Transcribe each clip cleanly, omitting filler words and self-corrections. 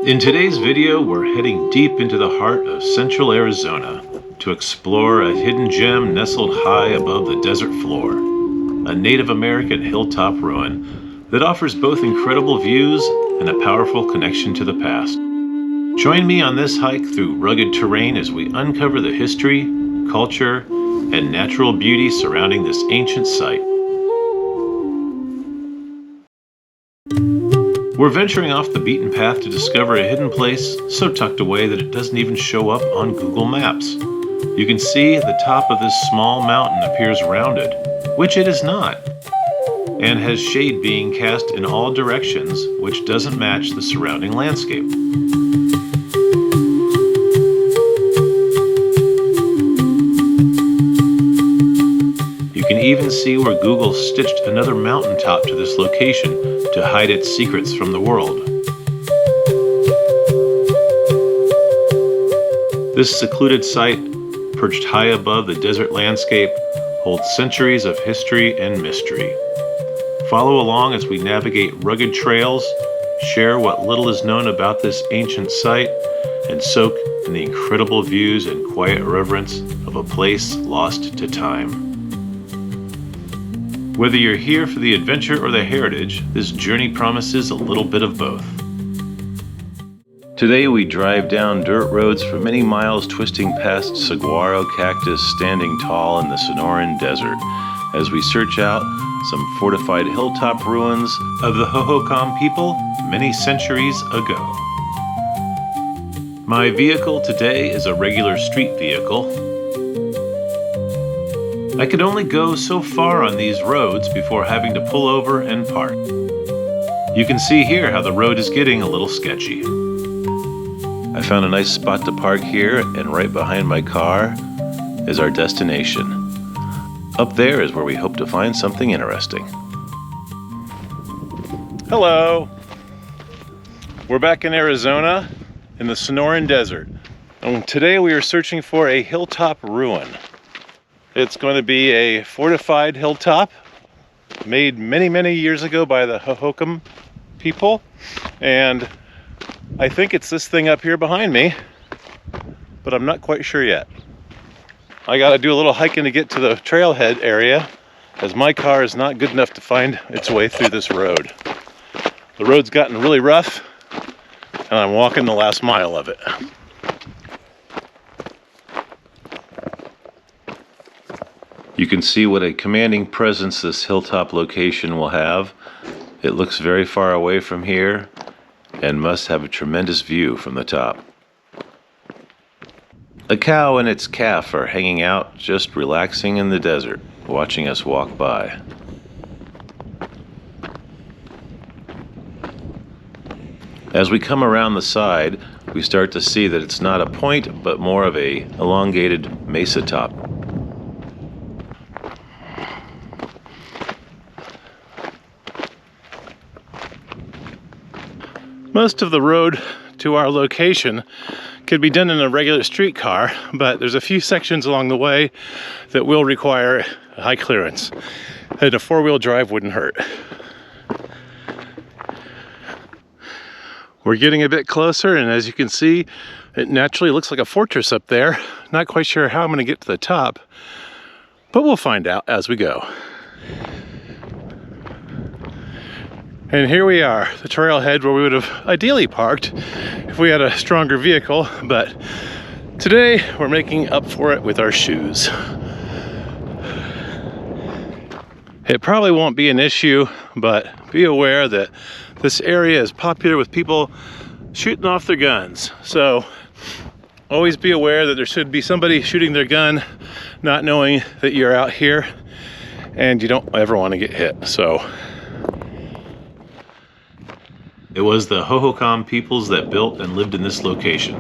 In today's video, we're heading deep into the heart of central Arizona to explore a hidden gem nestled high above the desert floor, a Native American hilltop ruin that offers both incredible views and a powerful connection to the past. Join me on this hike through rugged terrain as we uncover the history, culture, and natural beauty surrounding this ancient site. We're venturing off the beaten path to discover a hidden place so tucked away that it doesn't even show up on Google Maps. You can see the top of this small mountain appears rounded, which it is not, and has shade being cast in all directions, which doesn't match the surrounding landscape. You can even see where Google stitched another mountaintop to this location to hide its secrets from the world. This secluded site, perched high above the desert landscape, holds centuries of history and mystery. Follow along as we navigate rugged trails, share what little is known about this ancient site, and soak in the incredible views and quiet reverence of a place lost to time. Whether you're here for the adventure or the heritage, this journey promises a little bit of both. Today we drive down dirt roads for many miles, twisting past saguaro cactus standing tall in the Sonoran Desert as we search out some fortified hilltop ruins of the Hohokam people many centuries ago. My vehicle today is a regular street vehicle. I could only go so far on these roads before having to pull over and park. You can see here how the road is getting a little sketchy. I found a nice spot to park here, and right behind my car is our destination. Up there is where we hope to find something interesting. Hello! We're back in Arizona in the Sonoran Desert. And today we are searching for a hilltop ruin. It's going to be a fortified hilltop made many years ago by the Hohokam people. And I think it's this thing up here behind me, but I'm not quite sure yet. I got to do a little hiking to get to the trailhead area, as my car is not good enough to find its way through this road. The road's gotten really rough, and I'm walking the last mile of it. You can see what a commanding presence this hilltop location will have. It looks very far away from here and must have a tremendous view from the top. A cow and its calf are hanging out, just relaxing in the desert, watching us walk by. As we come around the side, we start to see that it's not a point, but more of a elongated mesa top. Most of the road to our location could be done in a regular streetcar, but there's a few sections along the way that will require high clearance, and a four-wheel drive wouldn't hurt. We're getting a bit closer, and as you can see, it naturally looks like a fortress up there. Not quite sure how I'm going to get to the top, but we'll find out as we go. And here we are, the trailhead where we would have ideally parked if we had a stronger vehicle, but today we're making up for it with our shoes. It probably won't be an issue, but be aware that this area is popular with people shooting off their guns. So always be aware that there should be somebody shooting their gun, not knowing that you're out here, and you don't ever want to get hit. So it was the Hohokam peoples that built and lived in this location.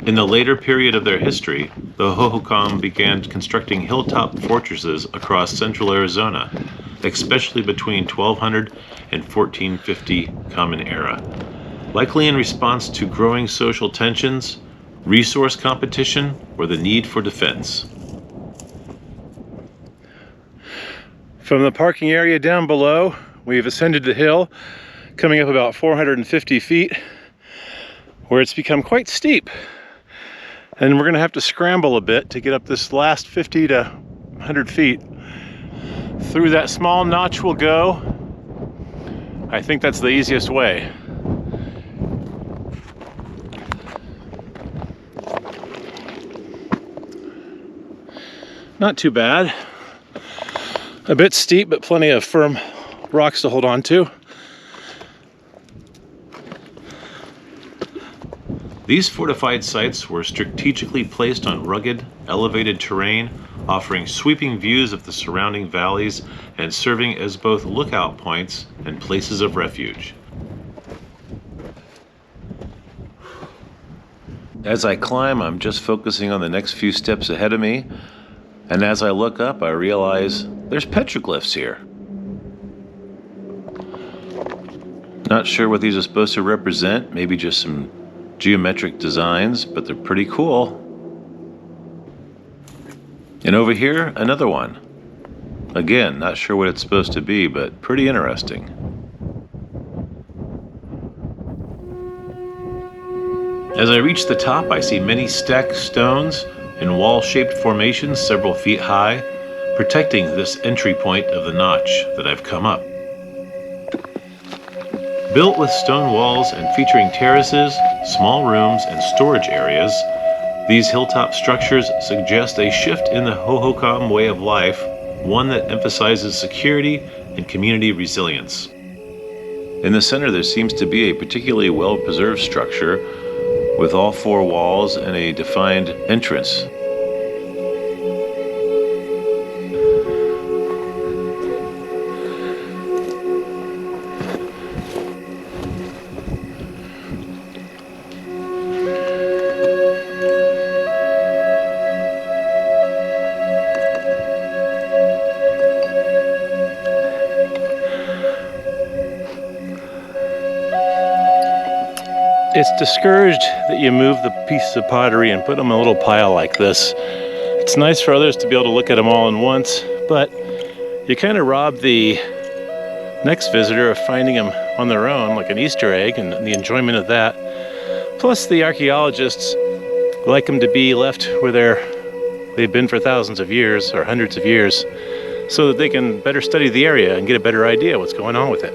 In the later period of their history, the Hohokam began constructing hilltop fortresses across central Arizona, especially between 1200 and 1450 Common Era, likely in response to growing social tensions, resource competition, or the need for defense. From the parking area down below, we've ascended the hill, coming up about 450 feet where it's become quite steep. And we're gonna have to scramble a bit to get up this last 50 to 100 feet. Through that small notch we'll go. I think that's the easiest way. Not too bad. A bit steep, but plenty of firm rocks to hold on to. These fortified sites were strategically placed on rugged, elevated terrain, offering sweeping views of the surrounding valleys and serving as both lookout points and places of refuge. As I climb, I'm just focusing on the next few steps ahead of me, and as I look up, I realize there's petroglyphs here. Not sure what these are supposed to represent, maybe just some geometric designs, but they're pretty cool. And over here, another one. Again, not sure what it's supposed to be, but pretty interesting. As I reach the top, I see many stacked stones in wall-shaped formations several feet high, protecting this entry point of the notch that I've come up. Built with stone walls and featuring terraces, small rooms, and storage areas, these hilltop structures suggest a shift in the Hohokam way of life, one that emphasizes security and community resilience. In the center, there seems to be a particularly well-preserved structure with all four walls and a defined entrance. It's discouraged that you move the pieces of pottery and put them in a little pile like this. It's nice for others to be able to look at them all at once, but you kind of rob the next visitor of finding them on their own, like an Easter egg, and the enjoyment of that. Plus, the archaeologists like them to be left where they've been for thousands of years or hundreds of years, so that they can better study the area and get a better idea what's going on with it.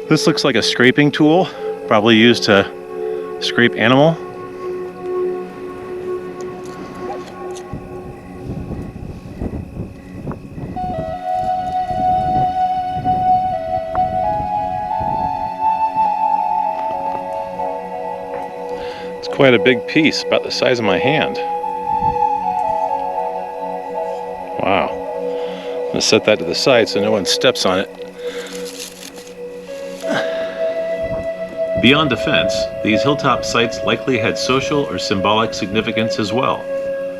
This looks like a scraping tool, probably used to scrape animal. It's quite a big piece, about the size of my hand. Wow. I'm gonna set that to the side so no one steps on it. Beyond defense, these hilltop sites likely had social or symbolic significance as well.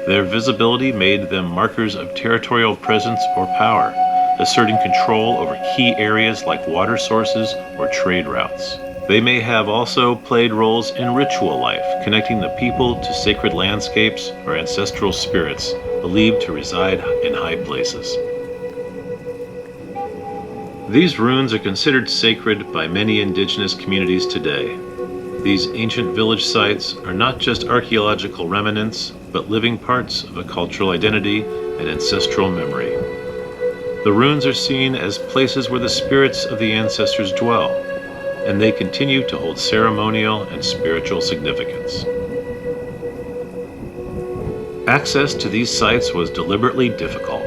Their visibility made them markers of territorial presence or power, asserting control over key areas like water sources or trade routes. They may have also played roles in ritual life, connecting the people to sacred landscapes or ancestral spirits believed to reside in high places. These ruins are considered sacred by many indigenous communities today. These ancient village sites are not just archaeological remnants, but living parts of a cultural identity and ancestral memory. The ruins are seen as places where the spirits of the ancestors dwell, and they continue to hold ceremonial and spiritual significance. Access to these sites was deliberately difficult.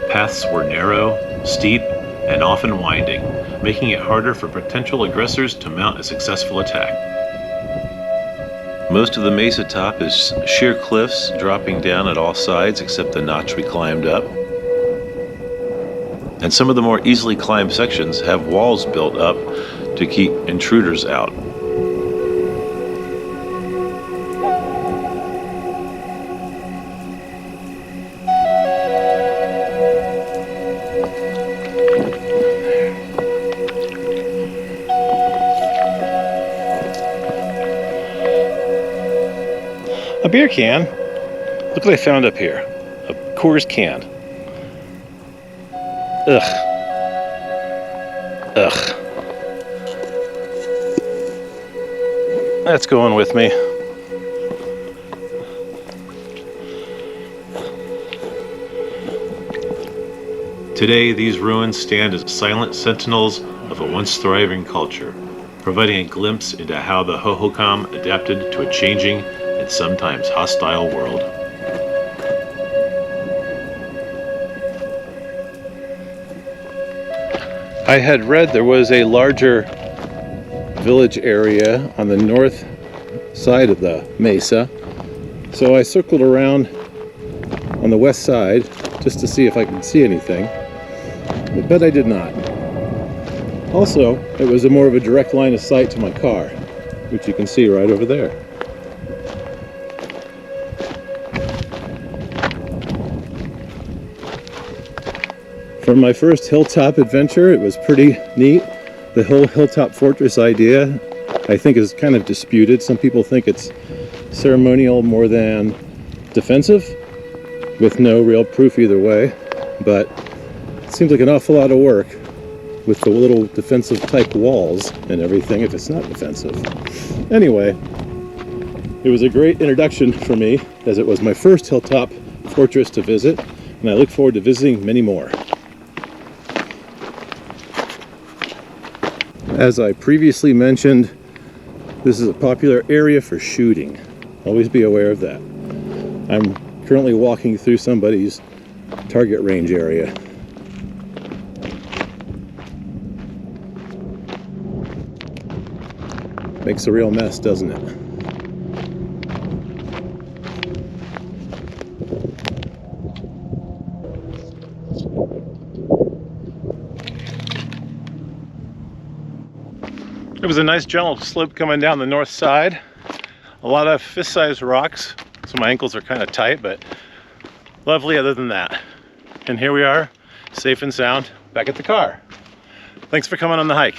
Paths were narrow, steep, and often winding, making it harder for potential aggressors to mount a successful attack. Most of the mesa top is sheer cliffs dropping down at all sides except the notch we climbed up. And some of the more easily climbed sections have walls built up to keep intruders out. A beer can. Look what I found up here. A Coors can. Ugh. That's going with me. Today, these ruins stand as silent sentinels of a once thriving culture, providing a glimpse into how the Hohokam adapted to a changing and sometimes hostile world. I had read there was a larger village area on the north side of the mesa, so I circled around on the west side just to see if I could see anything, but I did not. Also, it was more of a direct line of sight to my car, which you can see right over there. For my first hilltop adventure, it was pretty neat. The whole hilltop fortress idea, I think, is kind of disputed. Some people think it's ceremonial more than defensive, with no real proof either way, but it seems like an awful lot of work with the little defensive type walls and everything if it's not defensive. Anyway, it was a great introduction for me, as it was my first hilltop fortress to visit, and I look forward to visiting many more. As I previously mentioned, this is a popular area for shooting. Always be aware of that. I'm currently walking through somebody's target range area. Makes a real mess, doesn't it? It was a nice gentle slope coming down the north side. A lot of fist-sized rocks, so my ankles are kind of tight, but lovely other than that. And here we are, safe and sound, back at the car. Thanks for coming on the hike.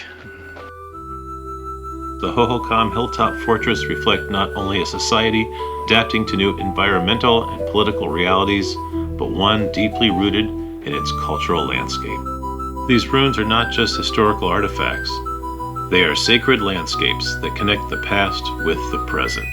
The Hohokam Hilltop Fortress reflect not only a society adapting to new environmental and political realities, but one deeply rooted in its cultural landscape. These ruins are not just historical artifacts. They are sacred landscapes that connect the past with the present.